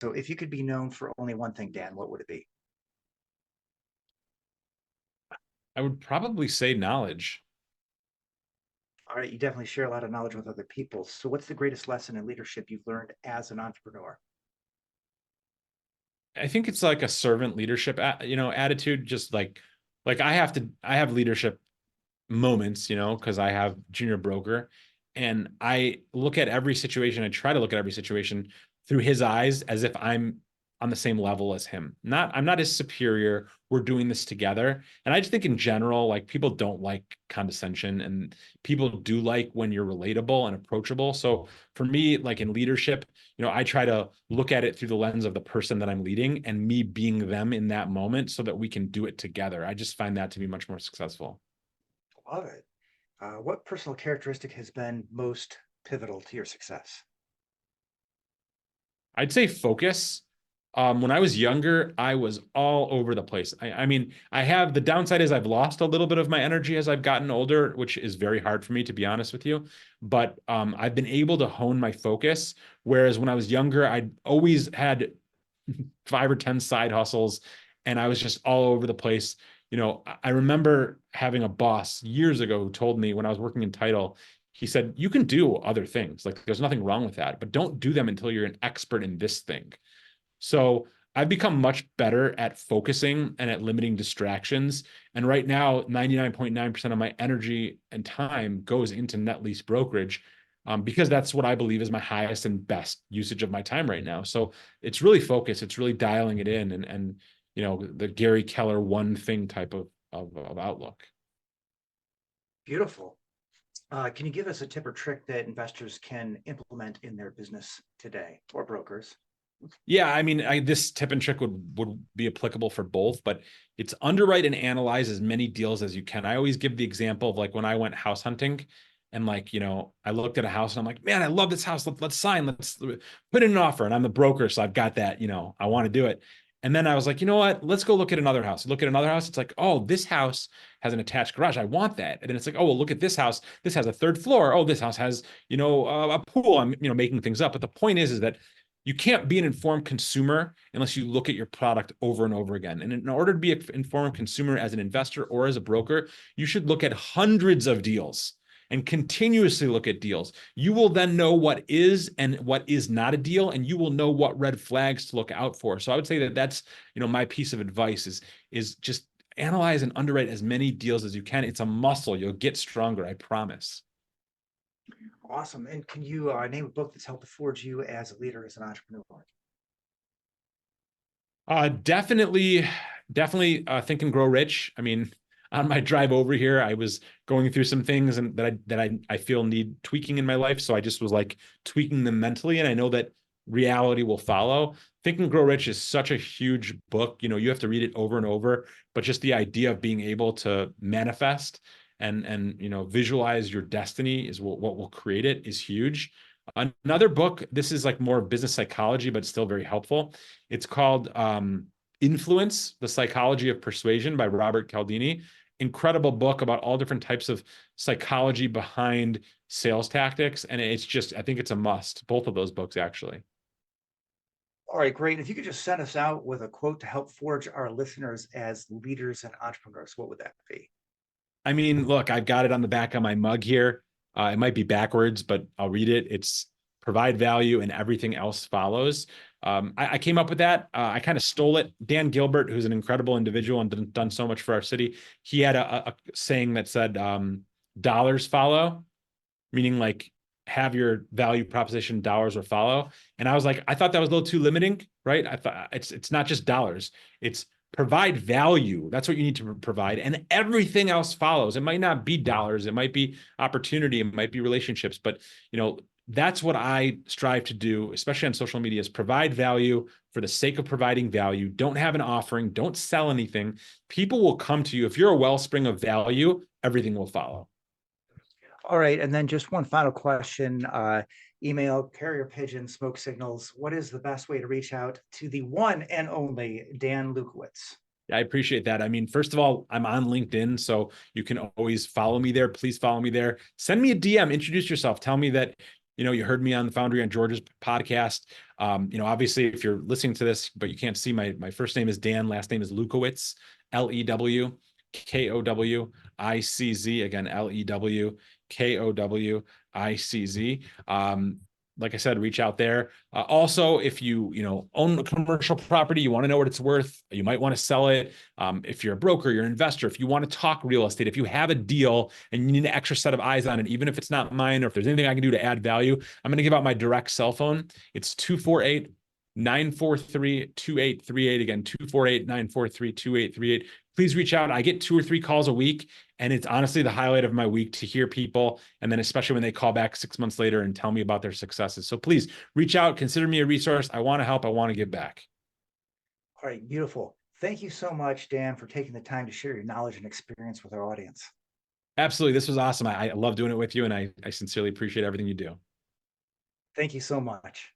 So if you could be known for only one thing, Dan, what would it be? I would probably say knowledge. All right, you definitely share a lot of knowledge with other people. So what's the greatest lesson in leadership you've learned as an entrepreneur? I think it's like a servant leadership, attitude. Just like I have leadership moments, because I have junior broker, and I look at every situation. I try to look at every situation through his eyes as if I'm on the same level as him. I'm not his superior. We're doing this together. And I just think in general, like people don't like condescension, and people do like when you're relatable and approachable. So for me, like in leadership, I try to look at it through the lens of the person that I'm leading and me being them in that moment so that we can do it together. I just find that to be much more successful. Love it. What personal characteristic has been most pivotal to your success? I'd say focus. When I was younger, I was all over the place. I mean, I have the downside is I've lost a little bit of my energy as I've gotten older, which is very hard for me, to be honest with you. But I've been able to hone my focus. Whereas when I was younger, I always had 5 or 10 side hustles, and I was just all over the place. I remember having a boss years ago who told me when I was working in title, he said, you can do other things. Like there's nothing wrong with that, but don't do them until you're an expert in this thing. So I've become much better at focusing and at limiting distractions. And right now, 99.9% of my energy and time goes into net lease brokerage, because that's what I believe is my highest and best usage of my time right now. So it's really focused. It's really dialing it in, and the Gary Keller one thing type of outlook. Beautiful. Can you give us a tip or trick that investors can implement in their business today, or brokers? Yeah, I mean, this tip and trick would be applicable for both, but it's underwrite and analyze as many deals as you can. I always give the example of like when I went house hunting, and like, I looked at a house and I'm like, man, I love this house. Let's sign. Let's put in an offer. And I'm the broker, so I've got that. I want to do it. And then I was like, you know what? Let's go look at another house. Look at another house. It's like, oh, this house has an attached garage. I want that. And then it's like, oh, well, look at this house. This has a third floor. Oh, this house has, a pool. I'm, making things up. But the point is that you can't be an informed consumer unless you look at your product over and over again. And in order to be an informed consumer as an investor or as a broker, you should look at hundreds of deals and continuously look at deals. You will then know what is and what is not a deal, and you will know what red flags to look out for. So I would say that that's, my piece of advice is just analyze and underwrite as many deals as you can. It's a muscle. You'll get stronger, I promise. Awesome. And can you name a book that's helped to forge you as a leader, as an entrepreneur? Definitely Think and Grow Rich. I mean, on my drive over here, I was going through some things and that I feel need tweaking in my life. So I just was like tweaking them mentally. And I know that reality will follow. Think and Grow Rich is such a huge book. You have to read it over and over, but just the idea of being able to manifest and visualize your destiny is what will create it is huge. Another book, this is like more business psychology, but still very helpful. It's called Influence, The Psychology of Persuasion by Robert Cialdini. Incredible book about all different types of psychology behind sales tactics. And it's just, I think it's a must, both of those books, actually. All right, great. If you could just send us out with a quote to help forge our listeners as leaders and entrepreneurs, what would that be? I mean, look, I've got it on the back of my mug here. It might be backwards, but I'll read it. It's provide value and everything else follows. I came up with that. I kind of stole it. Dan Gilbert, who's an incredible individual and done so much for our city, he had a saying that said, dollars follow, meaning like have your value proposition dollars or follow. And I was like, I thought that was a little too limiting, right? I thought it's not just dollars. It's provide value. That's what you need to provide. And everything else follows. It might not be dollars. It might be opportunity. It might be relationships. But, that's what I strive to do, especially on social media, is provide value for the sake of providing value. Don't have an offering. Don't sell anything. People will come to you. If you're a wellspring of value, everything will follow. All right. And then just one final question. Email, carrier pigeon, smoke signals. What is the best way to reach out to the one and only Dan Lewkowicz? I appreciate that. I mean, first of all, I'm on LinkedIn, so you can always follow me there. Please follow me there. Send me a DM, introduce yourself. Tell me that You know, you heard me on the Foundry on George's podcast. You know, obviously, if you're listening to this, but you can't see my first name is Dan, last name is Lewkowicz, Lewkowicz. Again, Lewkowicz. Like I said, reach out there. Also, if you own a commercial property, you want to know what it's worth, you might want to sell it. If you're a broker, you're an investor, if you want to talk real estate, if you have a deal and you need an extra set of eyes on it, even if it's not mine, or if there's anything I can do to add value, I'm going to give out my direct cell phone. It's 248-943-2838. Again, 248-943-2838. Please reach out. I get 2 or 3 calls a week, and it's honestly the highlight of my week to hear people, and then especially when they call back 6 months later and tell me about their successes. So please reach out, consider me a resource. I want to help. I want to give back. All right, beautiful. Thank you so much, Dan, for taking the time to share your knowledge and experience with our audience. Absolutely. This was awesome. I love doing it with you, and I sincerely appreciate everything you do. Thank you so much.